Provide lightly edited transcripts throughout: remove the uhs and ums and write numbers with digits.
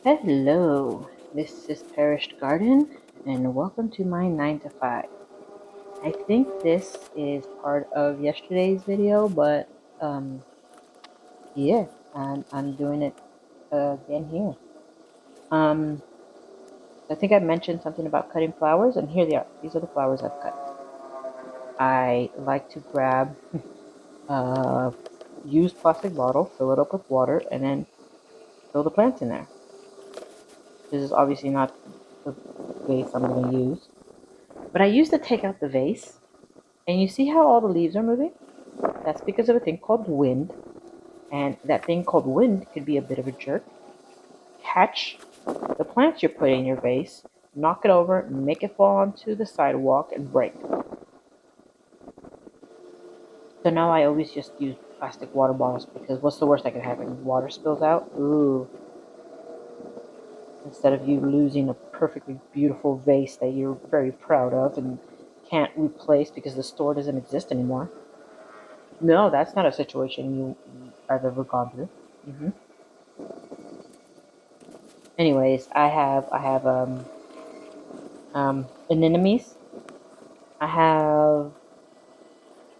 Hello, this is Perished Garden, and welcome to my 9 to 5. I think this is part of yesterday's video, but yeah, I'm doing it again here. Um, I think I mentioned something about cutting flowers, and here they are. These are the flowers I've cut. I like to grab a used plastic bottle, fill it up with water, and then fill the plants in there. This is obviously not the vase I'm going to use, but I used to take out the vase. And you see how all the leaves are moving? That's because of a thing called wind. And that thing called wind could be a bit of a jerk. Catch the plants you're putting in your vase, knock it over, make it fall onto the sidewalk, and break. So now I always just use plastic water bottles because what's the worst that can happen? Water spills out? Ooh. Instead of you losing a perfectly beautiful vase that you're very proud of and can't replace because the store doesn't exist anymore. No, that's not a situation I've ever gone through. Mm-hmm. Anyways, I have anemones. I have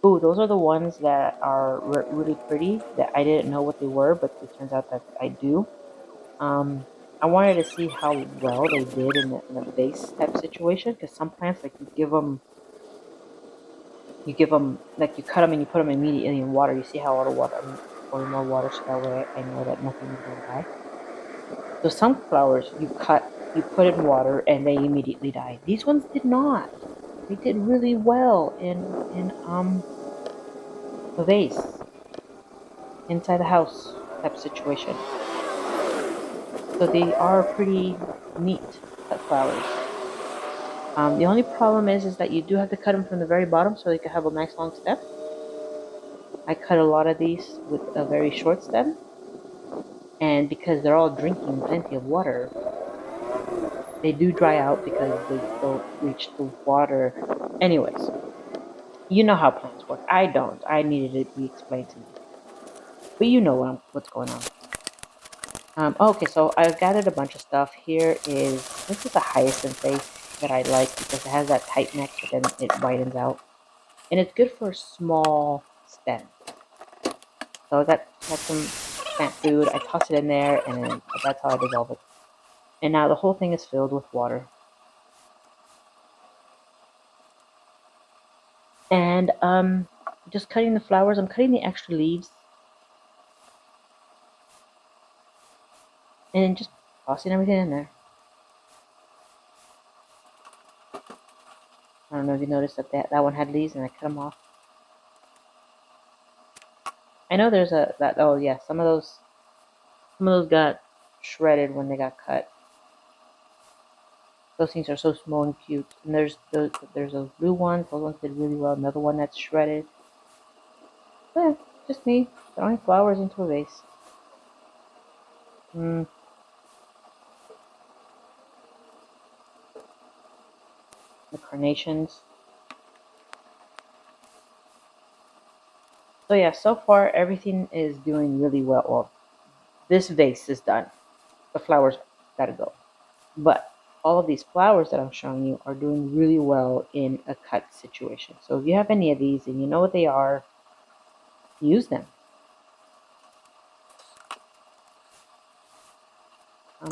ooh, those are the ones that are really pretty that I didn't know what they were, but it turns out that I do. Um, I wanted to see how well they did in a vase type situation because some plants like you give them like you cut them and you put them immediately in water. You see how all the water, I'm pouring more water so that way I know that nothing is going to die. So some flowers you cut, you put in water, and they immediately die. These ones did not. They did really well in a vase inside the house type situation. So they are pretty neat cut flowers. The only problem is that you do have to cut them from the very bottom so they can have a nice long stem. I cut a lot of these with a very short stem, and because they're all drinking plenty of water, they do dry out because they don't reach the water. Anyways, you know how plants work. I don't. I needed it to be explained to me. But you know what's going on. Okay, so I gathered a bunch of stuff. This is a hyacinth vase that I like because it has that tight neck, but then it widens out. And it's good for small stems. So I got some plant food. I toss it in there, and then that's how I dissolve it. And now the whole thing is filled with water. And just cutting the flowers. I'm cutting the extra leaves and just tossing everything in there. I don't know if you noticed that one had leaves and I cut them off. I know there's oh yeah, some of those got shredded when they got cut. Those things are so small and cute. And there's those blue ones. Those ones did really well. Another one that's shredded. But yeah, just me throwing flowers into a vase. The carnations. So yeah, so far everything is doing really well. Well, this vase is done. The flowers gotta go. But all of these flowers that I'm showing you are doing really well in a cut situation. So if you have any of these and you know what they are, use them.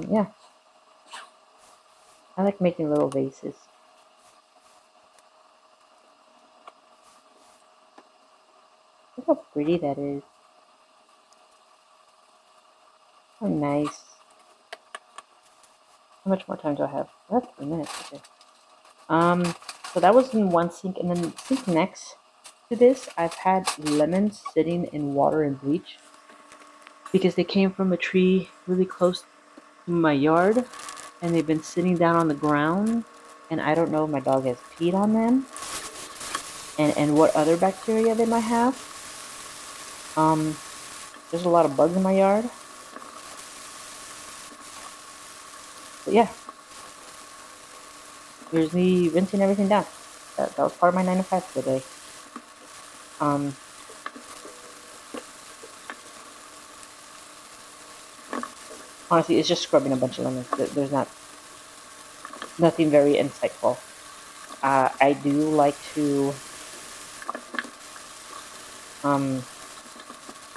Yeah, I like making little vases. Look how pretty that is. How nice. How much more time do I have? I have 3 minutes. Okay. Um, so that was in one sink, and then the sink next to this, I've had lemons sitting in water and bleach because they came from a tree really close to my yard, and they've been sitting down on the ground, and I don't know if my dog has peed on them, and what other bacteria they might have. Um, there's a lot of bugs in my yard, but yeah, here's me rinsing everything down. That was part of my 9 to 5 for the day. Um, honestly, it's just scrubbing a bunch of lemons. There's nothing very insightful. I do like to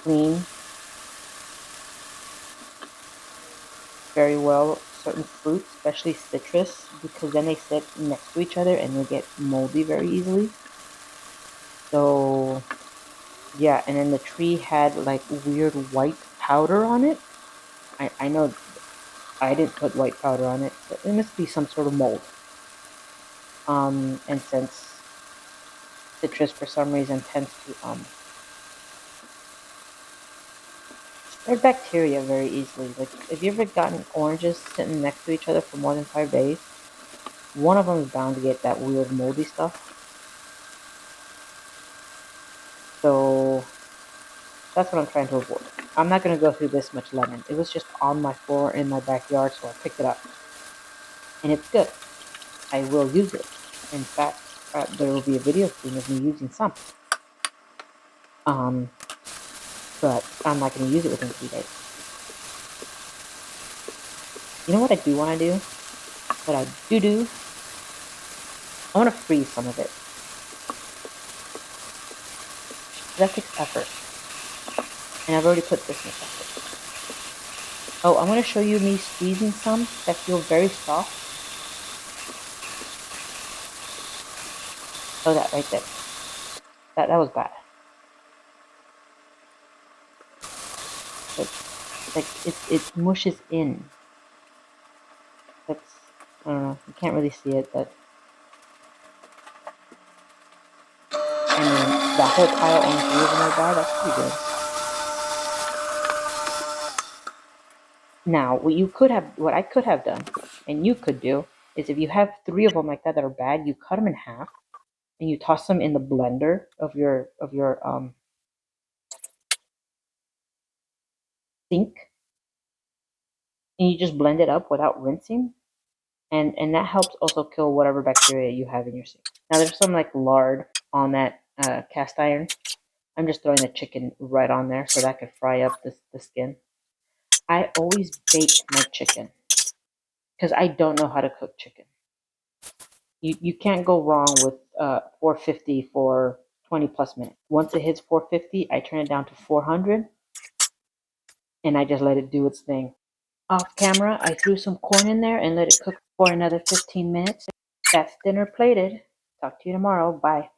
clean very well certain fruits, especially citrus, because then they sit next to each other and they get moldy very easily. So yeah, and then the tree had like weird white powder on it. I know I didn't put white powder on it, but it must be some sort of mold. And since citrus for some reason tends to spread bacteria very easily. Like, if you ever gotten oranges sitting next to each other for more than 5 days, one of them is bound to get that weird moldy stuff. So that's what I'm trying to avoid. I'm not going to go through this much lemon. It was just on my floor in my backyard, so I picked it up. And it's good. I will use it. In fact, there will be a video soon of me using some. But I'm not going to use it within 3 days. You know what I do want to do? What I do? I want to freeze some of it. That takes effort. And I've already put this much effort. Oh, I'm going to show you me squeezing some that feel very soft. Oh, that right there. That was bad. It mushes in. That's, I don't know, you can't really see it, but I mean, that whole pile on 3 of them are bad. That's pretty good. Now, what I could have done, and you could do, is if you have 3 of them like that are bad, you cut them in half, and you toss them in the blender of your sink, and you just blend it up without rinsing, and that helps also kill whatever bacteria you have in your sink. Now, there's some like lard on that cast iron. I'm just throwing the chicken right on there so that I could fry up the skin. I always bake my chicken because I don't know how to cook chicken. You can't go wrong with 450 for 20 plus minutes. Once it hits 450, I turn it down to 400 and I just let it do its thing. Off camera, I threw some corn in there and let it cook for another 15 minutes. That's dinner plated. Talk to you tomorrow. Bye.